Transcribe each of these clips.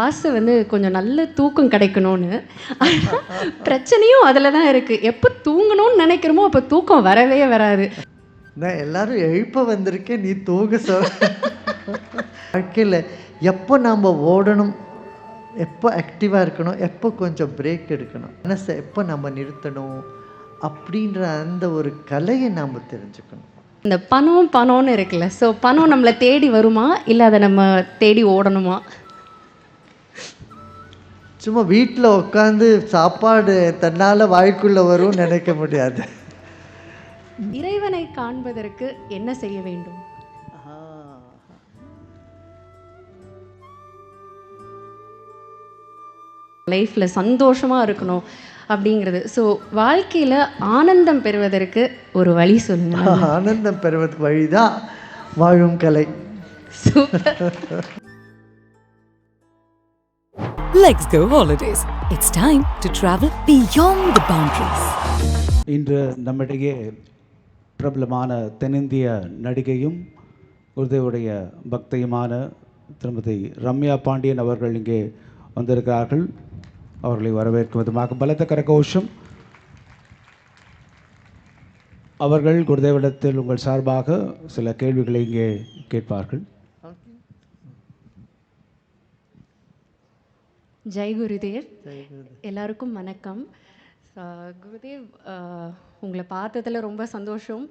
ஆசை வந்து கொஞ்சம் நல்ல தூக்கம் கிடைக்கணும்னு. ஆனா பிரச்சனையும் அதில தான் இருக்கு. எப்போ தூங்கணும்னு நினைக்கிறோமோ, அப்போ தூக்கம் வரவே வராது. நான் எல்லாரும் எழுப்ப வந்திருக்கேன், நீ தூங்க சொல். வாழ்க்கையில் எப்போ நாம் ஓடணும், எப்போ ஆக்டிவாக இருக்கணும், எப்போ கொஞ்சம் பிரேக் எடுக்கணும், மனசை எப்போ நம்ம நிறுத்தணும் அப்படின்ற அந்த ஒரு கலையை நாம் தெரிஞ்சுக்கணும். இந்த பணம்னு இருக்குல்ல. ஸோ பணம் நம்மளை தேடி வருமா? இல்லை அதை நம்ம தேடி ஓடணுமா? சும்மா வீட்டில் உட்காந்து சாப்பாடு தன்னால் வாய்க்குள்ளே வரும்னு நினைக்க முடியாது. இறைவனை காண்பதற்கு என்ன செய்ய வேண்டும்? லைஃப்பில் சந்தோஷமாக இருக்கணும் அப்படிங்கிறது. ஸோ வாழ்க்கையில் ஆனந்தம் பெறுவதற்கு ஒரு வழி சொல்லுங்கள். ஆனந்தம் பெறுவதற்கு வழிதான் வாழும் கலை. Super. Let's go holidays. It's time to travel beyond the boundaries. இன்று நம்மிடையே பிரபலமான தென்னிந்திய நடிகையும் குருதேவுடைய பக்தியுமான திருமதி ரம்யா பாண்டியன் அவர்கள் இங்கே வந்திருக்கிறார்கள். அவர்களை வரவேற்கும் விதமாக பலத்த கரகோஷம். அவர்கள் குருதேவிடத்தில் உங்கள் சார்பாக சில கேள்விகளை இங்கே கேட்பார்கள். ஜெய் குருதேவ். எல்லாருக்கும் வணக்கம். குருதேவ், உங்களை பார்த்ததில் ரொம்ப சந்தோஷம்.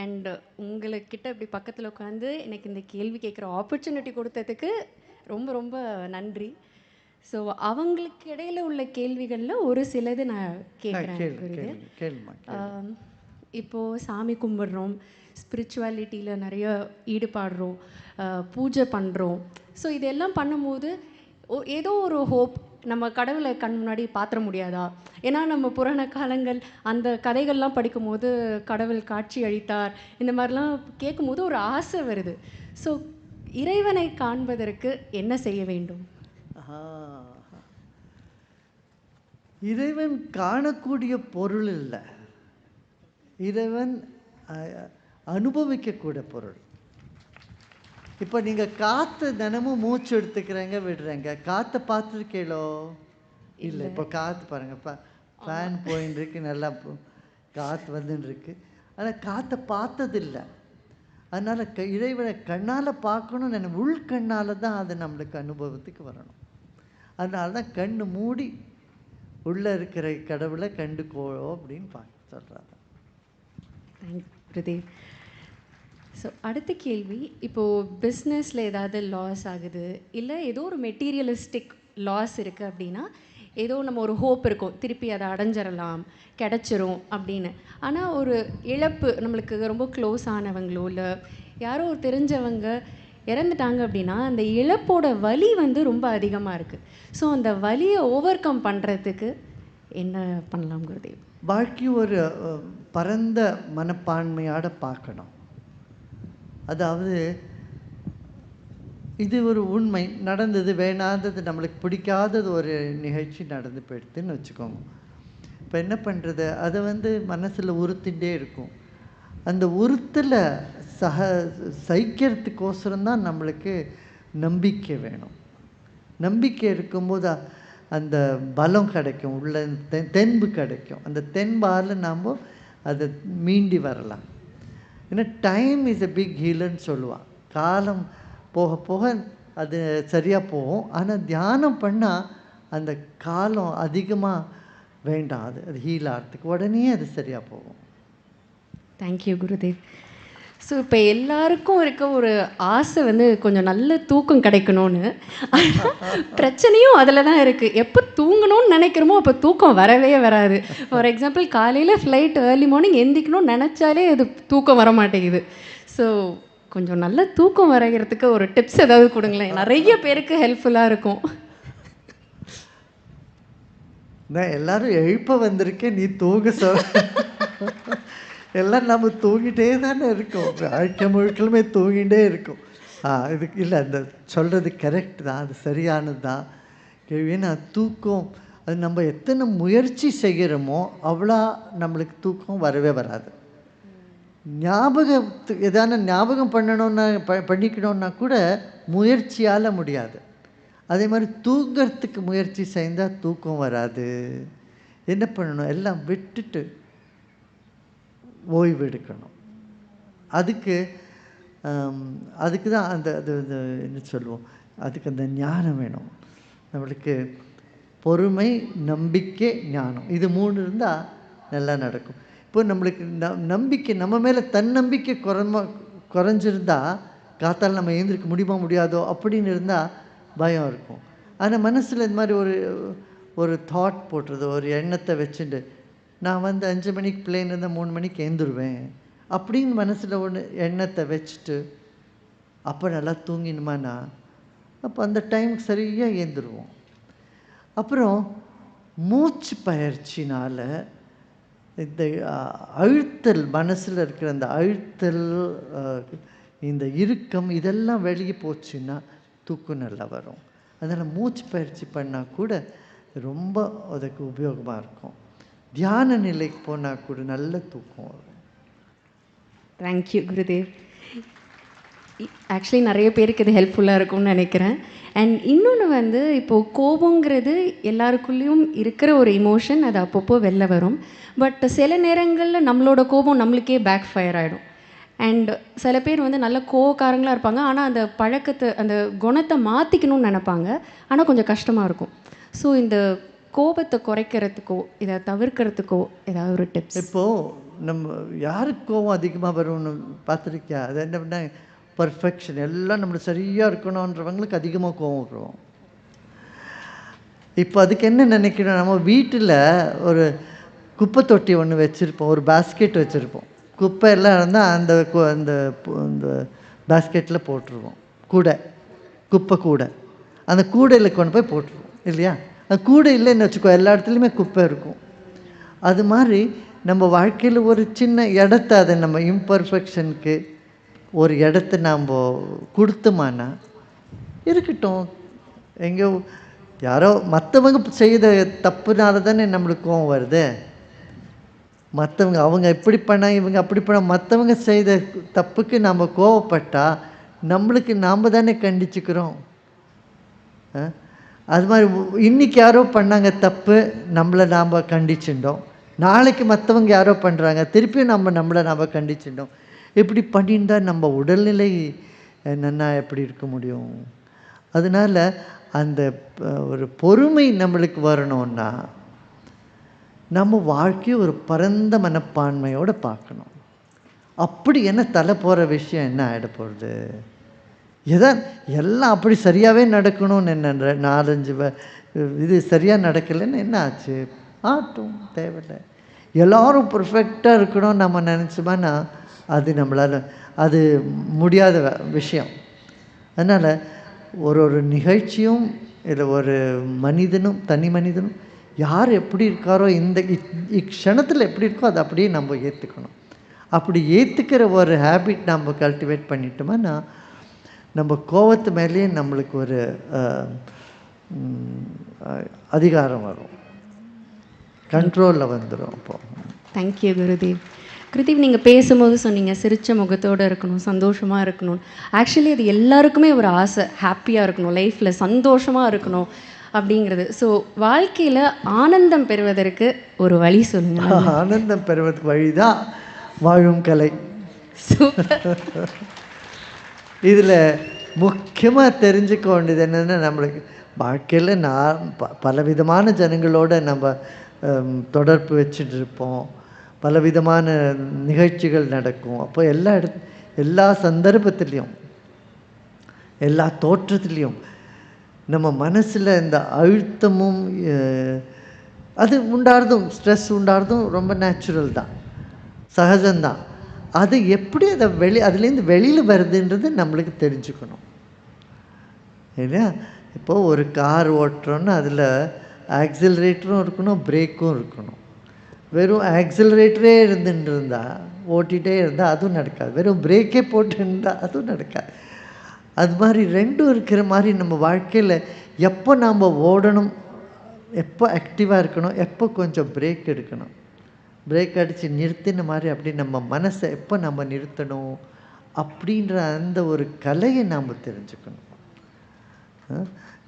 அண்ட் உங்களுக்கிட்ட இப்படி பக்கத்தில் உட்காந்து எனக்கு இந்த கேள்வி கேட்குற ஆப்பர்ச்சுனிட்டி கொடுத்ததுக்கு ரொம்ப ரொம்ப நன்றி. ஸோ அவங்களுக்கு இடையில உள்ள கேள்விகளில் ஒரு சிலது நான் கேட்குறேன் குருதேவ். இப்போது சாமி கும்பிட்றோம், ஸ்பிரிச்சுவாலிட்டியில் நிறைய ஈடுபாடுறோம், பூஜை பண்ணுறோம். ஸோ இதெல்லாம் பண்ணும்போது ஏதோ ஒரு ஹோப், நம்ம கடவுளை கண் முன்னாடி பாத்திர முடியாதா? ஏன்னா நம்ம புராண காலங்கள் அந்த கதைகள்லாம் படிக்கும்போது கடவுள் காட்சி அளித்தார், இந்த மாதிரிலாம் கேட்கும்போது ஒரு ஆசை வருது. ஸோ இறைவனை காண்பதற்கு என்ன செய்ய வேண்டும்? இறைவன் காணக்கூடிய பொருள் இல்லை, இறைவன் அனுபவிக்கக்கூடிய பொருள். இப்போ நீங்கள் காற்று தினமும் மூச்சு எடுத்துக்கிறேங்க விடுறேங்க, காற்றை பார்த்துருக்கீங்களோ? இல்லை. இப்போ காற்று பாருங்கள், ஃபேன் போயின்னு இருக்கு, நல்லா காற்று வந்துன்னு இருக்கு, ஆனால் காற்றை பார்த்ததில்லை. அதனால் இறைவனை கண்ணால் பார்க்கணும், நான் உள்கண்ணால் தான் அது நம்மளுக்கு அனுபவத்துக்கு வரணும். அதனால தான் கண்ணு மூடி உள்ளே இருக்கிற கடவுளை கண்டுக்கோ அப்படின்னு சொல்கிறாங்க. பிரதீப். ஸோ அடுத்த கேள்வி, இப்போது பிஸ்னஸில் ஏதாவது லாஸ் ஆகுது, இல்லை ஏதோ ஒரு மெட்டீரியலிஸ்டிக் லாஸ் இருக்குது அப்படின்னா, ஏதோ நம்ம ஒரு ஹோப் இருக்கும், திருப்பி அதை அடைஞ்சிடலாம், கிடச்சிரும் அப்படின்னு. ஆனால் ஒரு இழப்பு, நம்மளுக்கு ரொம்ப க்ளோஸ் ஆனவங்களோ இல்லை யாரோ ஒரு தெரிஞ்சவங்க இறந்துட்டாங்க அப்படின்னா, அந்த இழப்போட வலி வந்து ரொம்ப அதிகமாக இருக்குது. ஸோ அந்த வலியை ஓவர் கம் பண்ணுறதுக்கு என்ன பண்ணலாம் குருதேவ்? வாழ்க்கை ஒரு பரந்த மனப்பான்மையோட பார்க்கணும். அதாவது இது ஒரு உண்மை நடந்தது, வேணாதது, நம்மளுக்கு பிடிக்காதது ஒரு நிகழ்ச்சி நடந்து போயிடுதுன்னு வச்சுக்கோங்க. இப்போ என்ன பண்ணுறது, அதை மனசில் உறுத்திகிட்டே இருக்கும். அந்த உறுத்தில் சகிக்கிறதுக்கோசரம் தான் நம்மளுக்கு நம்பிக்கை வேணும். நம்பிக்கை இருக்கும்போது அந்த பலம் கிடைக்கும், உள்ள தென்பு கிடைக்கும். அந்த தென்பால் நாம் அதை மீண்டி வரலாம். ஏன்னா டைம் இஸ் எ பிக் ஹீலர்னு சொல்லுவாள். காலம் போக போக அது சரியாக போகும். ஆனால் தியானம் பண்ணால் அந்த காலம் அதிகமாக வேண்டாம், அது ஹீல் ஆகிறதுக்கு உடனே அது சரியாக போகும். தேங்க்யூ குருதேவ். ஸோ இப்போ எல்லாருக்கும் இருக்க ஒரு ஆசை கொஞ்சம் நல்ல தூக்கம் கிடைக்கணும்னு. பிரச்சனையும் அதில் தான் இருக்குது. எப்போ தூங்கணும்னு நினைக்கிறோமோ அப்போ தூக்கம் வரவே வராது. ஃபார் எக்ஸாம்பிள் காலையில் ஃப்ளைட் ஏர்லி மார்னிங் எந்திக்கணும்னு நினச்சாலே அது தூக்கம் வர மாட்டேங்குது. ஸோ கொஞ்சம் நல்ல தூக்கம் வரைகிறதுக்கு ஒரு டிப்ஸ் ஏதாவது கொடுங்களேன், நிறைய பேருக்கு ஹெல்ப்ஃபுல்லாக இருக்கும். நான் எல்லாரும் எழுப்ப வந்திருக்கேன், நீ தூங்க சொல். எல்லாம் நம்ம தூங்கிட்டே தானே இருக்கோம், வாழ்க்கை முழுக்களுமே தூங்கிட்டே இருக்கும். இதுக்கு இல்லை, அந்த சொல்கிறது கரெக்ட் தான், அது சரியானது தான். ஏன்னா தூக்கம் அது நம்ம எத்தனை முயற்சி செய்கிறோமோ அவ்வளோ நம்மளுக்கு தூக்கம் வரவே வராது. ஞாபகம் பண்ணணுன்னா பண்ணிக்கணுன்னா கூட முயற்சியால் முடியாது. அதே மாதிரி தூங்கிறதுக்கு முயற்சி செய்தால் தூக்கம் வராது. என்ன பண்ணணும்? எல்லாம் விட்டுட்டு ஓய்வு எடுக்கணும். அதுக்கு அதுக்கு தான் அந்த அது அது என்ன சொல்லுவோம், அதுக்கு அந்த ஞானம் வேணும் நம்மளுக்கு. பொறுமை, நம்பிக்கை, ஞானம், இது 3 இருந்தால் நல்லா நடக்கும். இப்போ நம்மளுக்கு நம்பிக்கை, நம்ம மேலே தன்னம்பிக்கை குறைஞ்சிருந்தா காத்தால் நம்ம எழுந்திருக்க முடியுமா முடியாதோ அப்படின்னு இருந்தால் பயம் இருக்கும். ஆனால் மனசில் இது மாதிரி ஒரு தாட் போட்டுறது, ஒரு எண்ணத்தை வச்சுட்டு நான் 5 மணிக்கு பிளேன் இருந்தால் 3 மணிக்கு எழுந்துருவேன் அப்படின்னு மனசில் ஒன்று எண்ணத்தை வச்சுட்டு அப்போ நல்லா தூங்கினுமானா அப்போ அந்த டைமுக்கு சரியாக எழுந்துருவோம். அப்புறம் மூச்சு பயிற்சினால் இந்த அழுத்தல், மனசில் இருக்கிற அந்த அழுத்தல், இந்த இறுக்கம், இதெல்லாம் வெளியே போச்சுன்னா தூக்கம் நல்லா வரும். அதனால் மூச்சு பயிற்சி பண்ணால் கூட ரொம்ப அதுக்கு உபயோகமாக இருக்கும். தியான நிலைக்கு போனால் கூட நல்ல தூக்கம் வரும். தேங்க்யூ குருதேவ். ஆக்சுவலி நிறைய பேருக்கு இது ஹெல்ப்ஃபுல்லாக இருக்கும்னு நினைக்கிறேன். அண்ட் இன்னொன்று இப்போது கோபங்கிறது எல்லாருக்குள்ளேயும் இருக்கிற ஒரு இமோஷன், அது அப்பப்போ வெளில வரும். பட் சில நேரங்களில் நம்மளோட கோபம் நம்மளுக்கே பேக் ஃபயர் ஆகிடும். அண்ட் சில பேர் நல்ல கோவக்காரங்களாக இருப்பாங்க, ஆனால் அந்த பழக்கத்தை, அந்த குணத்தை மாற்றிக்கணும்னு நினைப்பாங்க, ஆனால் கொஞ்சம் கஷ்டமாக இருக்கும். ஸோ இந்த கோபத்தை குறைக்கிறதுக்கோ இதை தவிர்க்கிறதுக்கோ ஏதாவது ஒரு டிப்ஸ்? இப்போது நம்ம யாருக்கு கோபம் அதிகமாக வரும்னு பார்த்துருக்கியா? அது என்ன பண்ணால் பர்ஃபெக்ஷன், எல்லாம் நம்மளுக்கு சரியாக இருக்கணுன்றவங்களுக்கு அதிகமாக கோபம் வரும். இப்போ அதுக்கு என்ன நினைக்கணும், நம்ம வீட்டில் ஒரு குப்பை தொட்டி ஒன்று வச்சுருப்போம், ஒரு பேஸ்கெட் வச்சுருப்போம். குப்பை எல்லாம் இருந்தால் அந்த அந்த பேஸ்கெட்டில் போட்டுருவோம். குப்பை கூடை, அந்த கூடையில் கொண்டு போய் போட்டுருவோம் இல்லையா? அந்த கூடை இல்லைன்னு வச்சுக்கோ, எல்லா இடத்துலையுமே குப்பை இருக்கும். அது மாதிரி நம்ம வாழ்க்கையில் ஒரு சின்ன இடத்த, அதை நம்ம இம்பர்ஃபெக்ஷனுக்கு ஒரு இடத்த நாம் கொடுத்தோமானா இருக்கட்டும். எங்கேயோ யாரோ மற்றவங்க செய்த தப்புனால தானே நம்மளுக்கு கோவம் வருது. மற்றவங்க அவங்க இப்படி பண்ணால் இவங்க அப்படி பண்ணால், மற்றவங்க செய்த தப்புக்கு நாம் கோவப்பட்டால் நம்மளுக்கு நாம் தானே கண்டிச்சுக்கிறோம். அது மாதிரி இன்றைக்கி யாரோ பண்ணாங்க தப்பு, நம்மளை நாம் கண்டிச்சுட்டோம். நாளைக்கு மற்றவங்க யாரோ பண்ணுறாங்க, திருப்பியும் நம்மளை நாம் கண்டிச்சுட்டோம். இப்படி பண்ணியிருந்தால் நம்ம உடல்நிலை என்னென்னா எப்படி இருக்க முடியும்? அதனால் அந்த ஒரு பொறுமை நம்மளுக்கு வரணும்னா நம்ம வாழ்க்கையை ஒரு பரந்த மனப்பான்மையோடு பார்க்கணும். அப்படி என்ன தலை போகிற விஷயம் என்ன ஆகிட போகிறது? எல்லாம் அப்படி சரியாகவே நடக்கணும்னு என்ன 4-5 இது சரியாக நடக்கலைன்னு என்ன ஆச்சு? ஆட்டும், தேவையில்லை. எல்லோரும் பர்ஃபெக்டாக இருக்கணும்னு நம்ம நினச்சோம்னா அது நம்மளால் அது முடியாத விஷயம். அதனால் ஒரு நிகழ்ச்சியும் இல்லை, ஒரு மனிதனும் தனி மனிதனும் யார் எப்படி இருக்காரோ, இந்த இக்ஷணத்தில் எப்படி இருக்கோ அதை அப்படியே நம்ம ஏற்றுக்கணும். அப்படி ஏற்றுக்கிற ஒரு ஹேபிட் நம்ம கல்டிவேட் பண்ணிட்டோம்னா நம்ம கோவத்து மேலேயே நம்மளுக்கு ஒரு அதிகாரம் வரும், கண்ட்ரோலில் வந்துடும். அப்போது தேங்க்யூ குருதேவ். குருதேவ், நீங்கள் பேசும்போது சொன்னீங்க சிரித்த முகத்தோடு இருக்கணும், சந்தோஷமாக இருக்கணும். ஆக்சுவலி அது எல்லாருக்குமே ஒரு ஆசை, ஹாப்பியாக இருக்கணும், லைஃப்பில் சந்தோஷமாக இருக்கணும் அப்படிங்கிறது. ஸோ வாழ்க்கையில் ஆனந்தம் பெறுவதற்கு ஒரு வழி சொல்லுங்கள். ஆனந்தம் பெறுவதற்கு வழி தான் வாழும் கலை. இதில் முக்கியமாக தெரிஞ்சுக்க வேண்டியது என்னென்னா, நம்மளுக்கு வாழ்க்கையில் பலவிதமான ஜனங்களோட நம்ம தொடர்பு வச்சுட்டு இருப்போம், பலவிதமான நிகழ்ச்சிகள் நடக்கும். அப்போ எல்லா சந்தர்ப்பத்திலையும், எல்லா தோற்றத்துலேயும் நம்ம மனசில் இந்த அழுத்தமும் அது உண்டாகிறதும், ஸ்ட்ரெஸ் உண்டாகிறதும் ரொம்ப நேச்சுரல் தான், சகஜம்தான். அது எப்படி அதை அதுலேருந்து வெளியில் வருதுன்றது நம்மளுக்கு தெரிஞ்சுக்கணும் இல்லையா? இப்போது ஒரு கார் ஓட்டுறோன்னா அதில் ஆக்சிலரேட்டரும் இருக்கணும், பிரேக்கும் இருக்கணும். வெறும் ஆக்சிலரேட்டரே இருந்தால், ஓட்டிகிட்டே இருந்தால் அதுவும் நடக்காது. வெறும் பிரேக்கே போட்டுருந்தால் அதுவும் நடக்காது. அது மாதிரி ரெண்டும் இருக்கிற மாதிரி நம்ம வாழ்க்கையில் எப்போ நாம் ஓடணும், எப்போ ஆக்டிவாக இருக்கணும், எப்போ கொஞ்சம் பிரேக் எடுக்கணும், பிரேக் அடித்து நிறுத்தின மாதிரி அப்படி நம்ம மனசை எப்போ நம்ம நிறுத்தணும் அப்படின்ற அந்த ஒரு கலையை நாம் தெரிஞ்சுக்கணும்.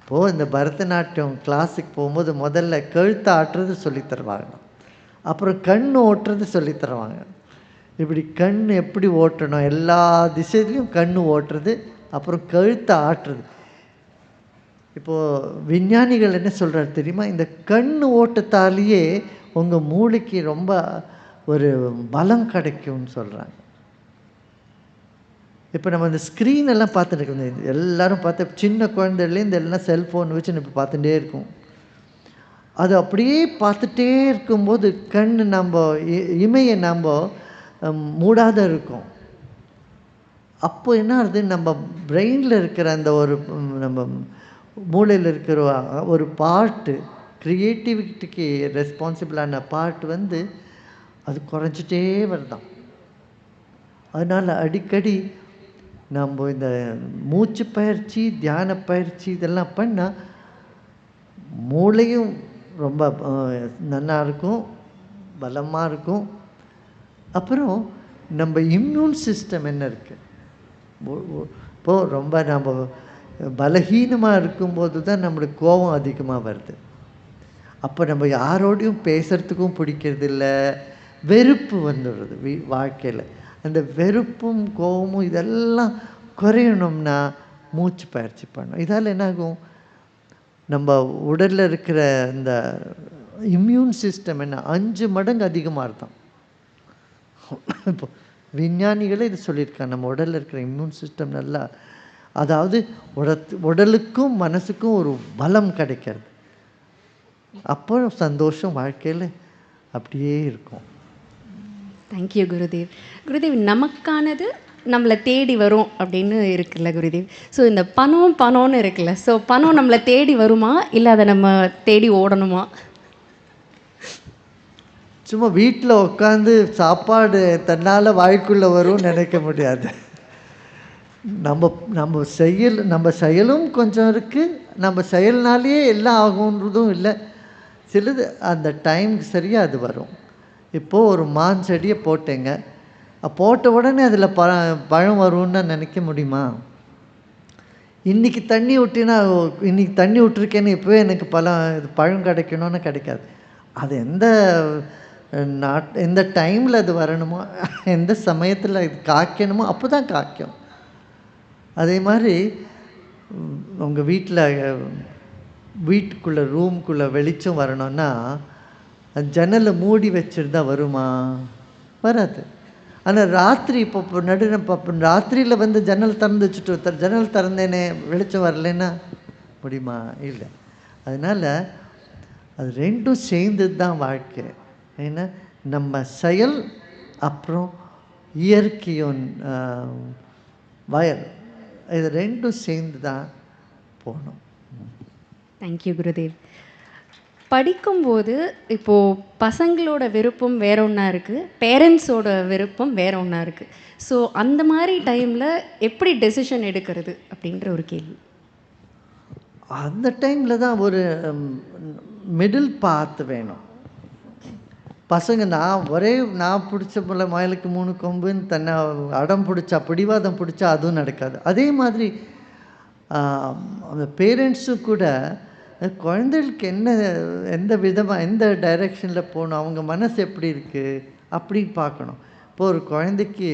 இப்போது இந்த பரதநாட்டியம் கிளாஸுக்கு போகும்போது முதல்ல கழுத்தை ஆட்டுறது சொல்லித் தருவாங்க, அப்புறம் கண் ஓட்டுறது சொல்லித் தருவாங்க. இப்படி கண் எப்படி ஓட்டணும், எல்லா திசையிலையும் கண் ஓட்டுறது, அப்புறம் கழுத்தை ஆட்டுறது. இப்போது விஞ்ஞானிகள் என்ன சொல்கிறாரு தெரியுமா, இந்த கண் ஓட்டத்தாலேயே உங்கள் மூளைக்கு ரொம்ப ஒரு பலம் கிடைக்கும்னு சொல்கிறாங்க. இப்போ நம்ம இந்த ஸ்க்ரீன் எல்லாம் பார்த்துட்டு இருக்கோம், எல்லோரும் பார்த்து சின்ன குழந்தைலேருந்து எல்லாம் செல்ஃபோன் வச்சு இப்போ பார்த்துட்டே இருக்கும். அது அப்படியே பார்த்துட்டே இருக்கும்போது கண் நம்ம இமையை நம்ம மூடாத இருக்கும். அப்போ என்ன ஆகுது, நம்ம பிரெயினில் இருக்கிற அந்த ஒரு நம்ம மூளையில் இருக்கிற ஒரு பார்ட்டு, க்ரியேட்டிவிட்டிக்கு ரெஸ்பான்சிபிளான பார்ட் வந்து அது குறைஞ்சிட்டே வருதான். அதனால் அடிக்கடி நம்ம இந்த மூச்சு பயிற்சி, தியான பயிற்சி இதெல்லாம் பண்ணால் மூளையும் ரொம்ப நல்லா இருக்கும், பலமாக இருக்கும். அப்புறம் நம்ம இம்யூன் சிஸ்டம் என்ன இருக்குது, இப்போது ரொம்ப நம்ம பலகீனமாக இருக்கும்போது தான் நம்மளுக்கு கோபம் அதிகமாக வருது. அப்போ நம்ம யாரோடையும் பேசுகிறதுக்கும் பிடிக்கிறதில்ல, வெறுப்பு வந்துடுறது வாழ்க்கையில். அந்த வெறுப்பும் கோபமும் இதெல்லாம் குறையணும்னா மூச்சு பயிற்சி பண்ணணும். இதால் என்னாகும், நம்ம உடலில் இருக்கிற இந்த இம்யூன் சிஸ்டம் என்ன 5 மடங்கு அதிகமாக இருக்கும். இப்போ விஞ்ஞானிகளே இது சொல்லியிருக்காங்க, நம்ம உடலில் இருக்கிற இம்யூன் சிஸ்டம் நல்லா, அதாவது உடலுக்கும் மனசுக்கும் ஒரு பலம் கிடைக்கிறது. அப்போ சந்தோஷம் வாழ்க்கையில் அப்படியே இருக்கும். தேங்க்யூ குருதேவ். குருதேவ், நமக்கானது நம்மளை தேடி வரும் அப்படின்னு இருக்குல்ல குருதேவ். ஸோ இந்த பணம்னு இருக்குல்ல, ஸோ பணம் நம்மளை தேடி வருமா, இல்லை அதை நம்ம தேடி ஓடணுமா? சும்மா வீட்டில் உட்காந்து சாப்பாடு தன்னால் வாய்க்குள்ளே வரும்னு நினைக்க முடியாது. நம்ம செயலும் கொஞ்சம் இருக்குது, நம்ம செயல்னாலேயே எல்லாம் ஆகுன்றதும் இல்லை. சிலது அந்த டைமுக்கு சரியாக அது வரும். இப்போது ஒரு மான் செடியை போட்டேங்க, போட்ட உடனே அதில் பழம் வரும்னு நினைக்க முடியுமா? இன்றைக்கி தண்ணி விட்டினா, இன்றைக்கி தண்ணி விட்டுருக்கேன்னு இப்போவே எனக்கு பழம் கிடைக்கணும்னு கிடைக்காது. அது எந்த டைமில் அது வரணுமோ, எந்த சமயத்தில் இது காய்க்கணுமோ அப்போ தான் காய்க்கும். அதே மாதிரி உங்கள் வீட்டுக்குள்ளே ரூம்குள்ளே வெளிச்சம் வரணும்னா ஜன்னலை மூடி வச்சுருந்தா வருமா? வராது. ஆனால் ராத்திரி இப்போ ராத்திரியில் வந்து ஜன்னல் திறந்து வச்சுட்டு ஜன்னல் திறந்தேனே வெளிச்சம் வரலன்னா முடியுமா? இல்லை. அதனால் அது ரெண்டும் சேர்ந்தது தான் வாழ்க்கை. ஏன்னா நம்ம செயல் அப்புறம் இயற்கையும் வயல், இது ரெண்டும் சேர்ந்து தான் போகணும். தேங்க்யூ குருதேவ். படிக்கும்போது இப்போது பசங்களோட விருப்பம் வேற ஒன்றா இருக்குது, பேரண்ட்ஸோட விருப்பம் வேற ஒன்றா இருக்குது. ஸோ அந்த மாதிரி டைமில் எப்படி டெசிஷன் எடுக்கிறது அப்படின்ற ஒரு கேள்வி. அந்த டைமில் தான் ஒரு மிடில் பாத் வேணும். பசங்க நான் பிடிச்ச போல மயிலுக்கு 3 கொம்புன்னு தன்னை அடம் பிடிச்சா, பிடிவாதம் பிடிச்சா அதுவும் நடக்காது. அதே மாதிரி அந்த பேரண்ட்ஸும் கூட குழந்தைகளுக்கு எந்த டைரெக்ஷனில் போகணும், அவங்க மனசு எப்படி இருக்குது அப்படின்னு பார்க்கணும். இப்போது ஒரு குழந்தைக்கு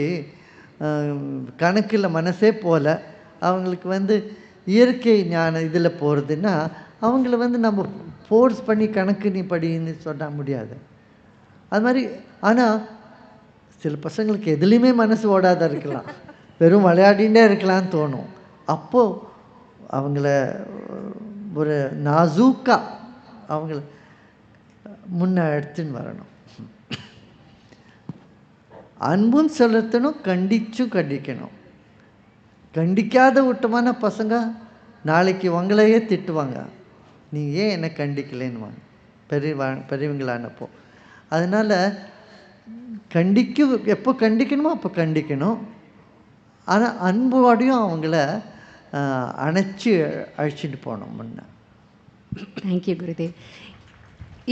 கணக்கில் மனசே போல, அவங்களுக்கு வந்து இயற்கை ஞானம் இதில் போகிறதுன்னா அவங்கள வந்து நம்ம ஃபோர்ஸ் பண்ணி கணக்கு நீ படின்னு சொல்ல முடியாது. அது மாதிரி. ஆனால் சில பசங்களுக்கு எதுலேயுமே மனசு ஓடாத இருக்கலாம், வெறும் விளையாடிகிட்டே இருக்கலான்னு தோணும். அப்போது அவங்கள ஒரு நாசூக்கா அவங்கள முன்ன எடுத்துன்னு வரணும். அன்பும் செலுத்தணும், கண்டிக்கணும். கண்டிக்காத விட்டமான பசங்க நாளைக்கு உங்களையே திட்டுவாங்க, நீ ஏன் என்னை கண்டிக்கலைன்னுவாங்க பெரியவங்களானப்போ. அதனால் எப்போ கண்டிக்கணுமோ அப்போ கண்டிக்கணும். ஆனால் அன்போடையும் அவங்கள அணைச்சி அழைச்சிட்டு போகணும் முன்ன. தேங்க்யூ குருதேவ்.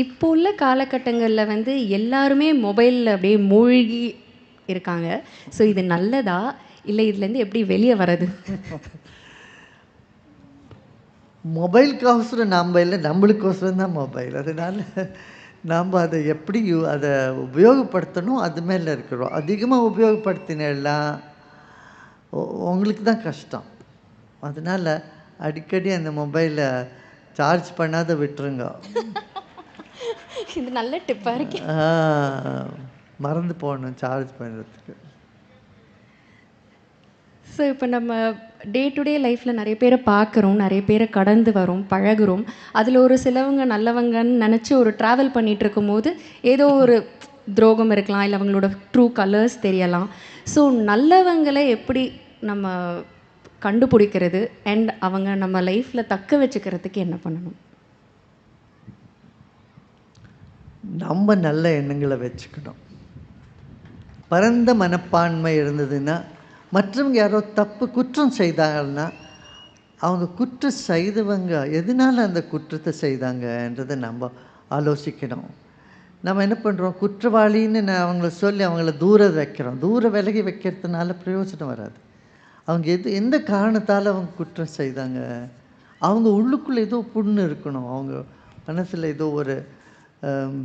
இப்போ உள்ள காலகட்டங்களில் வந்து எல்லாருமே மொபைலில் அப்படியே மூழ்கி இருக்காங்க. ஸோ இது நல்லதா, இல்லை இதுலேருந்து எப்படி வெளியே வர்றது? மொபைலுக்கோசரம் நாம் இல்லை, நம்மளுக்கோசரம் தான் மொபைல். அதனால் நாம் அதை எப்படி அதை உபயோகப்படுத்தணும் அது மேலே இருக்கிறோம். அதிகமாக உபயோகப்படுத்தினா உங்களுக்கு தான் கஷ்டம். அதனால் அடிக்கடி அந்த மொபைலை சார்ஜ் பண்ணாத விட்டுருங்க. இது நல்ல டிப்பாக இருக்கு. மறந்து போகணும் சார்ஜ் பண்ணுறதுக்கு. ஸோ இப்போ நம்ம டே டு டே லைஃப்பில் நிறைய பேரை பார்க்குறோம், நிறைய பேரை கடந்து வரோம், பழகுறோம். அதில் ஒரு சிலவங்க நல்லவங்கன்னு நினச்சி ஒரு ட்ராவல் பண்ணிகிட்டு இருக்கும்போது ஏதோ ஒரு துரோகம் இருக்கலாம், இல்லை அவங்களோட ட்ரூ கலர்ஸ் தெரியலாம். ஸோ நல்லவங்களை எப்படி நம்ம கண்டுபிடிக்கிறது அண்ட் அவங்க நம்ம லைஃப்பில் தக்க வச்சுக்கிறதுக்கு என்ன பண்ணணும்? நம்ம நல்ல எண்ணங்களை வச்சுக்கணும். பரந்த மனப்பான்மை இருந்ததுன்னா, மற்றவங்க யாரோ தப்பு குற்றம் செய்தாங்கன்னா அவங்க குற்றம் செய்தவங்க எதனால் அந்த குற்றத்தை செய்தாங்கன்றதை நம்ம ஆலோசிக்கணும். நம்ம என்ன பண்ணுறோம், குற்றவாளின்னு அவங்கள சொல்லி அவங்கள தூர வைக்கிறோம். தூர விலகி வைக்கிறதுனால பிரயோஜனம் வராது. அவங்க எந்த காரணத்தால் அவங்க குற்றம் செய்தாங்க, அவங்க உள்ளுக்குள்ளே ஏதோ புண்ணு இருக்கணும், அவங்க மனசில் ஏதோ ஒரு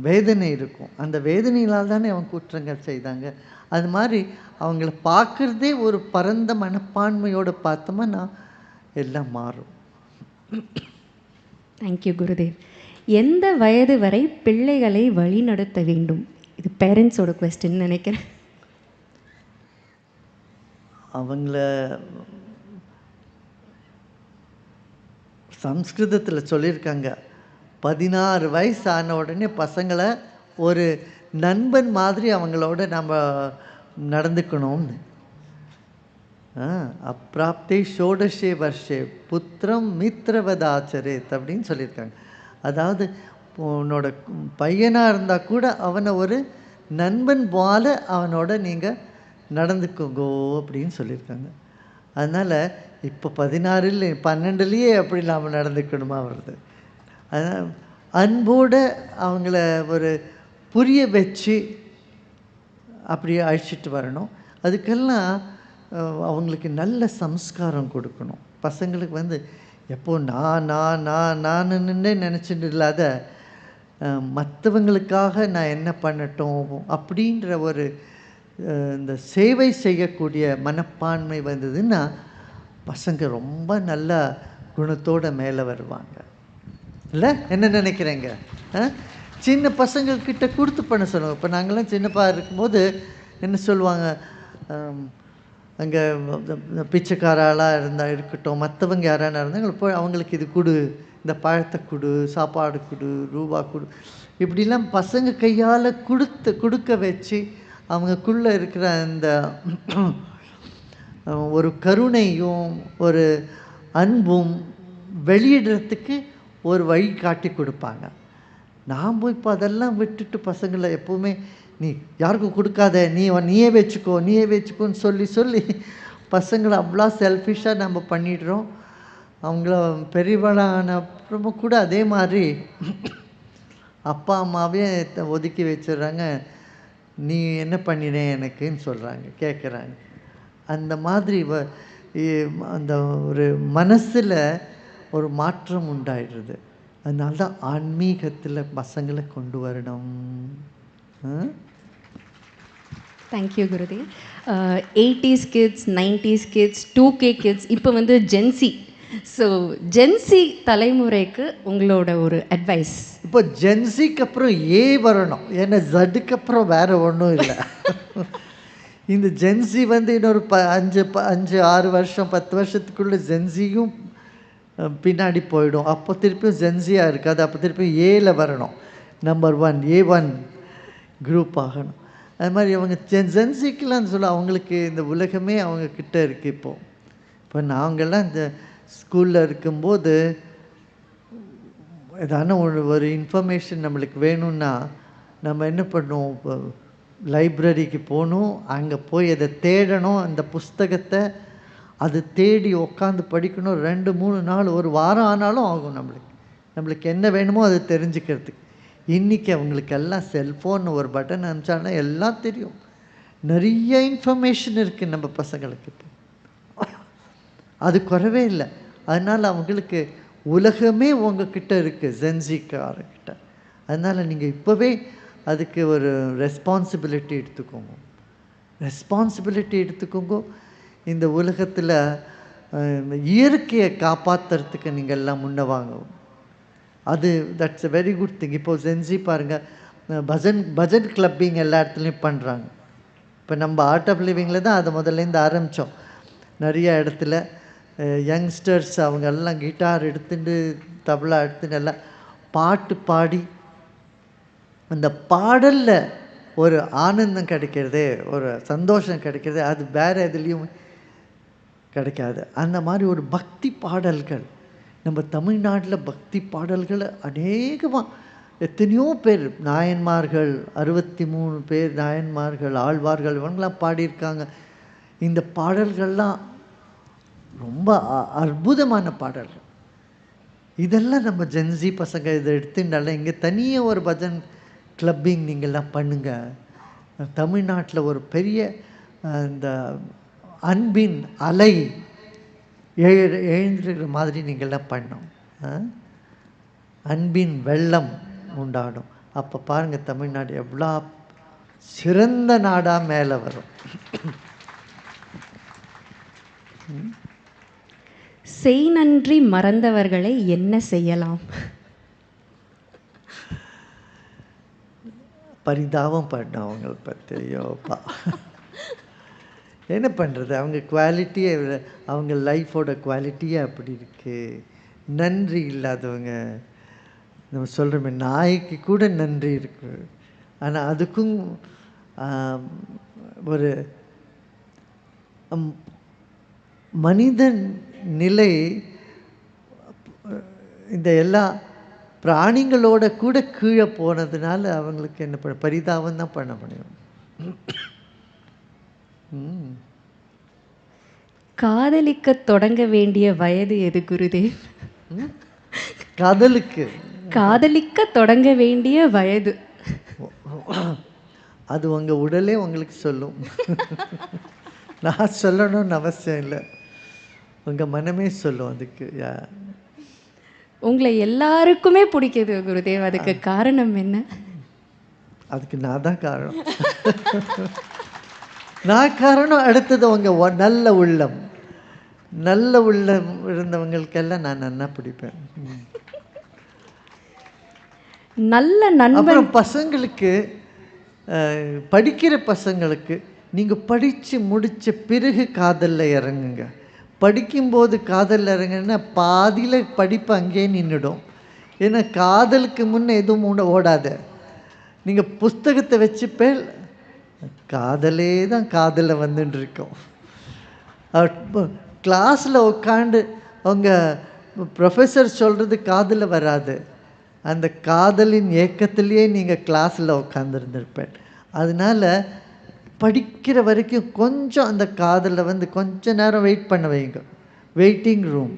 வேதனை இருக்கும். அந்த வேதனையினால் தானே அவங்க குற்றங்கள் செய்தாங்க. அது மாதிரி அவங்கள பார்க்குறதே ஒரு பரந்த மனப்பான்மையோடு பார்த்தோம்னா எல்லாம் மாறும். தேங்க்யூ குருதேவ். எந்த வயது வரை பிள்ளைகளை வழிநடத்த வேண்டும்? இது பேரண்ட்ஸோட கொஸ்டின் நினைக்கிறேன். அவங்கள சம்ஸ்கிருதத்தில் சொல்லியிருக்காங்க, 16 வயசு ஆன உடனே பசங்களை ஒரு நண்பன் மாதிரி அவங்களோட நம்ம நடந்துக்கணும்னு. அப்பிராப்தே ஷோடஷே வர்ஷே புத்திரம் மித்ரவதாச்சரேத் அப்படின்னு சொல்லியிருக்காங்க. அதாவது உன்னோட பையனாக இருந்தால் கூட அவனை ஒரு நண்பன் போல அவனோட நீங்கள் நடந்துக்கோங்கோ அப்படின்னு சொல்லியிருக்காங்க. அதனால் இப்போ 16 12லேயே அப்படி நாம் நடந்துக்கணுமா வருது. அதனால் அன்போடு அவங்கள ஒரு புரிய வச்சு அப்படி அழைச்சிட்டு வரணும். அதுக்கெல்லாம் அவங்களுக்கு நல்ல சம்ஸ்காரம் கொடுக்கணும். பசங்களுக்கு எப்போ நானுன்னே நினச்சிட்டு இல்லாத மற்றவங்களுக்காக நான் என்ன பண்ணட்டும் அப்படின்ற ஒரு இந்த சேவை செய்யக்கூடிய மனப்பான்மை வந்ததுன்னா பசங்க ரொம்ப நல்ல குணத்தோடு மேலே வருவாங்க. இல்லை என்ன நினைக்கிறேங்க? சின்ன பசங்கள்கிட்ட கொடுத்து பண்ண சொல்லுவாங்க. இப்போ நாங்கள்லாம் சின்னப்பா இருக்கும்போது என்ன சொல்லுவாங்க, அங்கே பிச்சைக்காராளாக இருக்கட்டும், மற்றவங்க யாரான இருந்தாங்க போய் அவங்களுக்கு இது கொடு, இந்த பழத்தை கொடு, சாப்பாடு கொடு, ரூபா கொடு, இப்படிலாம் பசங்க கையால் கொடுக்க வச்சு அவங்களுக்குள்ளே இருக்கிற அந்த ஒரு கருணையும் ஒரு அன்பும் வெளியிடுறதுக்கு ஒரு வழி காட்டி கொடுப்பாங்க. நாம் இப்போ அதெல்லாம் விட்டுட்டு பசங்களை எப்போவுமே நீ யாருக்கும் கொடுக்காத, நீயே வச்சுக்கோன்னு சொல்லி பசங்களை அவ்வளோ செல்ஃபிஷாக நம்ம பண்ணிடுறோம். அவங்கள பெரியவளான அப்புறமும் கூட அதே மாதிரி அப்பா அம்மாவே ஒதுக்கி வச்சிடுறாங்க. நீ என்ன பண்ணினே எனக்குன்னு சொல்கிறாங்க, கேட்குறாங்க. அந்த மாதிரி அந்த ஒரு மனசில் ஒரு மாற்றம் உண்டாயிடுறது. அதனால தான் ஆன்மீகத்தில் பசங்களை கொண்டு வரணும். Thank you Gurudev. 80s kids, 90s kids, 2K kids, இப்போ ஜென்சி. ஸோ ஜென்சி தலைமுறைக்கு உங்களோட ஒரு அட்வைஸ்? இப்போ ஜென்சிக்கு அப்புறம் வரணும், ஏன்னா ஜட்டுக்கு அப்புறம் வேறு ஒன்றும் இல்லை. இந்த ஜென்சி இன்னொரு 5-6 வருஷம் 10 வருஷத்துக்குள்ளே ஜென்சியும் பின்னாடி போயிடும். அப்போ திருப்பியும் ஜென்சியாக இருக்காது. அப்போ திருப்பியும் ஏல வரணும், நம்பர் 1 A1 குரூப் ஆகணும். அது மாதிரி அவங்க ஜென்சிக்கெலாம் சொல்ல அவங்களுக்கு இந்த உலகமே அவங்கக்கிட்ட இருக்குது. இப்போ நாங்கள்லாம் இந்த ஸ்கூலில் இருக்கும்போது ஏதான ஒரு இன்ஃபர்மேஷன் நம்மளுக்கு வேணும்னா நம்ம என்ன பண்ணுவோம், இப்போ லைப்ரரிக்கு போகணும், அங்கே போய் அதை தேடணும், அந்த புஸ்தகத்தை அது தேடி உட்காந்து படிக்கணும். 2-3 நாள், ஒரு வாரம் ஆனாலும் ஆகும் நம்மளுக்கு என்ன வேணுமோ அது தெரிஞ்சுக்கிறதுக்கு. இன்றைக்கி அவங்களுக்கு எல்லாம் செல்ஃபோன் ஒரு பட்டன் அனுப்பிச்சாங்கன்னா எல்லாம் தெரியும். நிறைய இன்ஃபர்மேஷன் இருக்குது நம்ம பசங்களுக்கு. இப்போ அது குறவே இல்லை. அதனால் அவங்களுக்கு உலகமே உங்ககிட்ட இருக்குது ஜென்சிக்காரர்கிட்ட. அதனால் நீங்கள் இப்போவே அதுக்கு ஒரு ரெஸ்பான்சிபிலிட்டி எடுத்துக்கோங்க. ரெஸ்பான்சிபிலிட்டி எடுத்துக்கோங்க. இந்த உலகத்தில் இயற்கையை காப்பாற்றுறதுக்கு நீங்கள் எல்லாம் முன்ன வாங்க. அது that's a very good thing. இப்போது ஜென்சி பாருங்கள், பஜன் கிளப்பிங் எல்லா இடத்துலையும் பண்ணுறாங்க. இப்போ நம்ம ஆர்ட் ஆஃப் லிவிங்கில் தான் அதை முதல்லேருந்து ஆரம்பித்தோம். நிறைய இடத்துல யங்ஸ்டர்ஸ் அவங்க எல்லாம் கிட்டார் எடுத்துட்டு தபலா எடுத்துட்டு எல்லாம் பாட்டு பாடி அந்த பாடலில் ஒரு ஆனந்தம் கிடைக்கிறது, ஒரு சந்தோஷம் கிடைக்கிறது, அது வேறு எதுலேயும் கிடைக்காது. அந்த மாதிரி ஒரு பக்தி பாடல்கள் நம்ம தமிழ்நாட்டில் பக்தி பாடல்கள் அநேகமாக எத்தனையோ பேர் நாயன்மார்கள் 63 பேர் நாயன்மார்கள் ஆழ்வார்கள் இவங்களாம் பாடியிருக்காங்க. இந்த பாடல்கள்லாம் ரொம்ப அற்புதமான பாடல்கள். இதெல்லாம் நம்ம ஜென்சி பசங்க இதை எடுத்துட்டால இங்கே தனியாக ஒரு பஜன் கிளப்பிங் நீங்கள்லாம் பண்ணுங்கள். தமிழ்நாட்டில் ஒரு பெரிய இந்த அன்பின் அலை எழுந்துருக்கிற மாதிரி நீங்கள்லாம் பண்ணோம். அன்பின் வெள்ளம் உண்டாடும். அப்போ பாருங்கள் தமிழ்நாடு எவ்வளோ சிறந்த நாடாக மேலே வரும். செய் நன்றி மறந்தவர்களை என்ன செய்யலாம்? பரிதாபம் பண்ண அவங்கள பற்றி. ஐயோப்பா, என்ன பண்ணுறது, அவங்க குவாலிட்டியே அவங்க லைஃபோட குவாலிட்டியே அப்படி இருக்குது. நன்றி இல்லாதவங்க நம்ம சொல்கிறோமே, நாய்க்கு கூட நன்றி இருக்குது. ஆனால் அதுக்கும் ஒரு மனிதன் நிலை இந்த எல்லா பிராணிகளோட கூட கீழே போனதுனால அவங்களுக்கு என்ன பண்ண பரிதாபம் தான் பண்ண முடியும். காதலிக்க தொடங்க வேண்டிய வயது எது குருதேவ்? காதலிக்க தொடங்க வேண்டிய வயது அது உங்கள் உடலே உங்களுக்கு சொல்லும். நான் சொல்லணும்னு அவசியம் இல்லை, உங்கள் மனமே சொல்லும். அதுக்கு உங்களை எல்லாருக்குமே பிடிக்குது குருதேவ், அதுக்கு காரணம் என்ன? அதுக்கு நான் தான் காரணம். நான் காரணம். அடுத்தது உங்க நல்ல உள்ளம், நல்ல உள்ளம் இருந்தவங்களுக்கெல்லாம் நான் நல்லா பிடிப்பேன். நல்ல நண்பன். பசங்களுக்கு, படிக்கிற பசங்களுக்கு நீங்கள் படித்து முடித்த பிறகு காதலில் இறங்குங்க. படிக்கும்போது காதலில் இறங்குன்னா பாதியில் படிப்பு அங்கேயே நின்றுடும். ஏன்னா காதலுக்கு முன்னே எதுவும் ஓடாது. நீங்கள் புஸ்தகத்தை வச்சுப்பே காதலே தான் காதலில் வந்துட்டுருக்கோம். கிளாஸில் உட்காந்து அவங்க ப்ரொஃபஸர் சொல்கிறது காதில் வராது. அந்த காதலின் ஏக்கத்திலேயே நீங்கள் கிளாஸில் உட்காந்துருந்துருப்பேன். அதனால் படிக்கிற வரைக்கும் கொஞ்சம் அந்த காதலில் வந்து கொஞ்ச நேரம் வெயிட் பண்ண வைங்க. வெயிட்டிங் ரூம்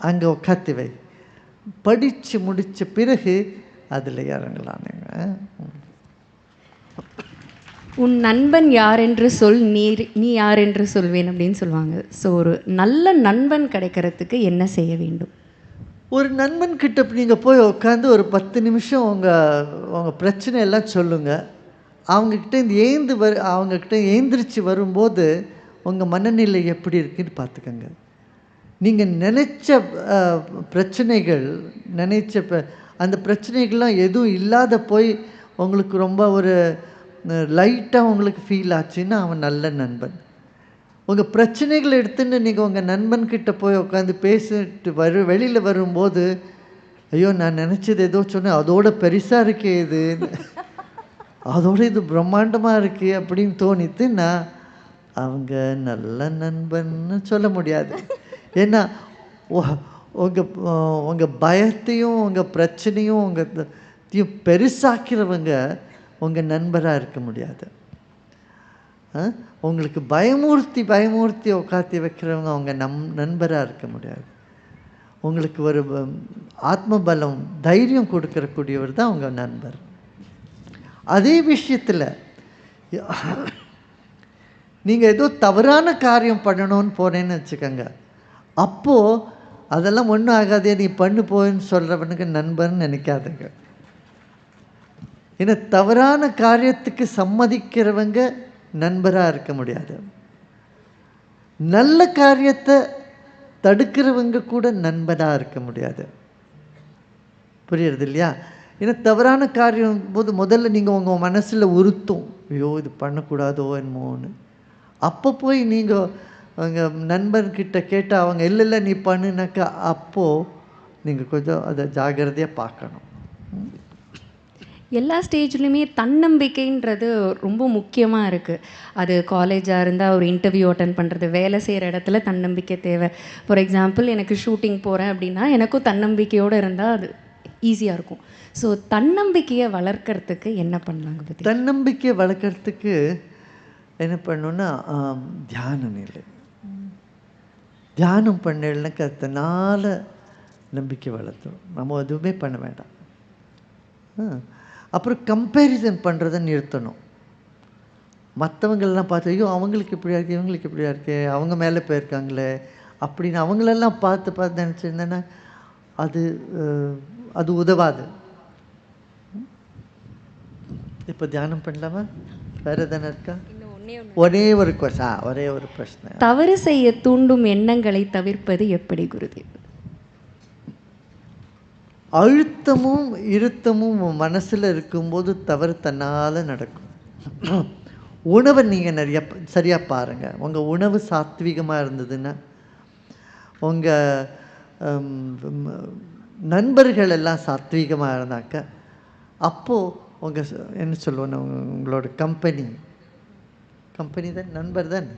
அங்கே உட்காந்து வை. படித்து முடித்த பிறகு அதில் இறங்கலாம். உன் நண்பன் யார் என்று சொல், நீ யார் என்று சொல்வேன் அப்படின்னு சொல்லுவாங்க. ஸோ ஒரு நல்ல நண்பன் கிடைக்கிறதுக்கு என்ன செய்ய வேண்டும்? ஒரு நண்பன்கிட்ட நீங்கள் போய் உட்காந்து ஒரு 10 நிமிஷம் உங்கள் பிரச்சனை எல்லாம் சொல்லுங்கள். அவங்கக்கிட்ட ஏந்திரிச்சு வரும்போது உங்கள் மனநிலை எப்படி இருக்குன்னு பார்த்துக்கோங்க. நீங்கள் நினச்ச பிரச்சனைகள், அந்த பிரச்சனைகள்லாம் எதுவும் இல்லாத போய் உங்களுக்கு ரொம்ப ஒரு லைட்டாக உங்களுக்கு ஃபீல் ஆச்சுன்னா அவன் நல்ல நண்பன். உங்கள் பிரச்சனைகளை எடுத்துன்னு நீங்கள் உங்கள் நண்பன்கிட்ட போய் உட்காந்து பேசிட்டு வெளியில் வரும்போது, ஐயோ நான் நினச்சது ஏதோ சொன்னேன், அதோட பெருசாக இருக்கே இது, அதோட இது பிரம்மாண்டமாக இருக்குது அப்படின்னு தோணித்துன்னா அவங்க நல்ல நண்பன்னு சொல்ல முடியாது. ஏன்னா உங்கள் பயத்தையும் உங்கள் பிரச்சனையும் உங்கள் பெருசாக்கிறவங்க உங்கள் நண்பராக இருக்க முடியாது. உங்களுக்கு பயமூர்த்தி உட்காத்தி வைக்கிறவங்க அவங்க நண்பராக இருக்க முடியாது. உங்களுக்கு ஒரு ஆத்மபலம், தைரியம் கொடுக்கறக்கூடியவர் தான் உங்கள் நண்பர். அதே விஷயத்தில் நீங்கள் ஏதோ தவறான காரியம் பண்ணணும்னு போனேன்னு வச்சுக்கோங்க, அப்போது அதெல்லாம் ஒன்றும் ஆகாதே நீ பண்ணு போன்னு சொல்கிறவனுக்கு நண்பர்னு நினைக்காதுங்க. ஏன்னா தவறான காரியத்துக்கு சம்மதிக்கிறவங்க நண்பராக இருக்க முடியாது. நல்ல காரியத்தை தடுக்கிறவங்க கூட நண்பனாக இருக்க முடியாது. புரியுறது இல்லையா? ஏன்னா தவறான காரியம் போது முதல்ல நீங்கள் உங்கள் மனசில் உறுத்தும், ஐயோ இது பண்ணக்கூடாதோ என்னமோன்னு. அப்போ போய் நீங்கள் உங்கள் நண்பர்கிட்ட கேட்டால் அவங்க இல்லை இல்லை நீ பண்ணுனாக்கா அப்போது நீங்கள் கொஞ்சம் அதை ஜாகிரதையாக பார்க்கணும். எல்லா ஸ்டேஜ்லையுமே தன்னம்பிக்கைன்றது ரொம்ப முக்கியமாக இருக்குது. அது காலேஜாக இருந்தால் ஒரு இன்டர்வியூ அட்டன் பண்ணுறது, வேலை செய்கிற இடத்துல தன்னம்பிக்கை தேவை. ஃபார் எக்ஸாம்பிள் எனக்கு ஷூட்டிங் போகிறேன் அப்படின்னா எனக்கும் தன்னம்பிக்கையோடு இருந்தால் அது ஈஸியாக இருக்கும். ஸோ தன்னம்பிக்கையை வளர்க்கறதுக்கு என்ன பண்ணலாங்க பற்றி? தன்னம்பிக்கையை வளர்க்குறதுக்கு என்ன பண்ணணுன்னா தியான நிலை. தியானம் பண்ணலனாக்கா அதனால நம்பிக்கை வளர்த்துடும். நம்ம எதுவுமே பண்ண வேண்டாம். அப்புறம் கம்பேரிசன் பண்ணுறதை நிறுத்தணும். மற்றவங்களெல்லாம் பார்த்து ஐயோ அவங்களுக்கு இப்படியா இருக்குது, இவங்களுக்கு இப்படியா இருக்கு, அவங்க மேலே போயிருக்காங்களே அப்படின்னு அவங்களெல்லாம் பார்த்து பார்த்து நினச்சிருந்தேன்னா அது அது உதவாது. இப்போ தியானம் பண்ணலாமா? வேறு எதனா இருக்கா? ஒரே ஒரு ஒரே ஒரு பிரச்சனை. தவறு செய்ய தூண்டும் எண்ணங்களை தவிர்ப்பது எப்படி குருதேவ்? அழுத்தமும் இருத்தமும் மனசில் இருக்கும்போது தவறு தன்னால் நடக்கும். உணவை நீங்கள் நிறைய சரியாக பாருங்கள். உங்கள் உணவு சாத்வீகமாக இருந்ததுன்னா, உங்கள் நண்பர்கள் எல்லாம் சாத்வீகமாக இருந்தாக்க, அப்போது உங்கள் என்ன சொல்லுவோன்னா உங்களோட கம்பெனி தான் நண்பர் தான்.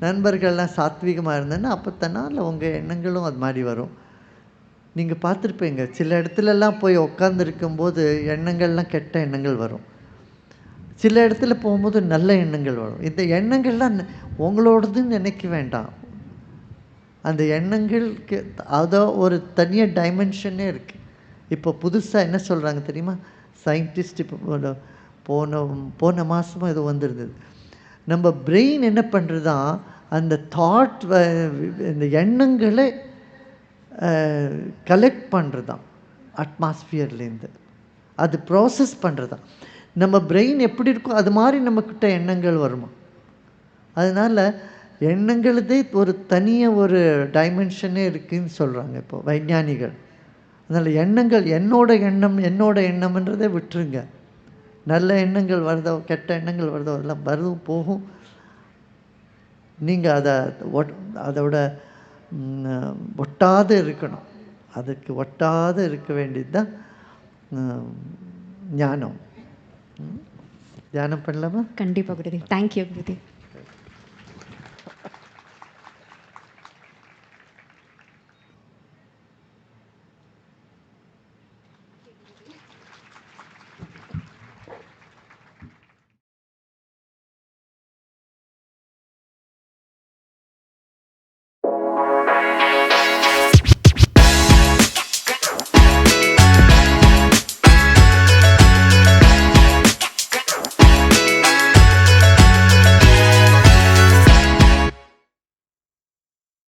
நண்பர்கள்லாம் சாத்வீகமாக இருந்ததுன்னா அப்போ தன்னால் உங்கள் எண்ணங்களும் அது மாதிரி வரும். நீங்கள் பார்த்துருப்பீங்க, சில இடத்துலலாம் போய் உட்காந்துருக்கும்போது எண்ணங்கள்லாம் கெட்ட எண்ணங்கள் வரும். சில இடத்துல போகும்போது நல்ல எண்ணங்கள் வரும். இந்த எண்ணங்கள்லாம் உங்களோடதுன்னு நினைக்க வேண்டாம். அந்த எண்ணங்களுக்கு அதோ ஒரு தனியாக டைமென்ஷனே இருக்குது. இப்போ புதுசாக என்ன சொல்கிறாங்க தெரியுமா? சயின்டிஸ்ட் இப்போ போன மாதமாக இது வந்துருந்தது. நம்ம பிரெயின் என்ன பண்ணுறதா அந்த தாட் இந்த எண்ணங்களை கலெக்ட் பண்ணுறதான் அட்மாஸ்பியர்லேருந்து, அது ப்ராசஸ் பண்ணுறதான். நம்ம பிரெயின் எப்படி இருக்கோ அது மாதிரி நம்மக்கிட்ட எண்ணங்கள் வருமா. அதனால் எண்ணங்களதே ஒரு தனியாக ஒரு டைமென்ஷனே இருக்குதுன்னு சொல்கிறாங்க இப்போ வைஞானிகள். அதனால் எண்ணங்கள் என்னோட எண்ணம்ன்றதை விட்டுருங்க. நல்ல எண்ணங்கள் வருதோ கெட்ட எண்ணங்கள் வருதோ அதெல்லாம் வரதும் போகும். நீங்கள் அதோட ஒட்டாத இருக்கணும். அதுக்கு ஒட்டாத இருக்க வேண்டியது தான் ஞானம். தியானம் பண்ணலாமா? கண்டிப்பாக குருதேவ். தேங்க்யூ குருதேவ்.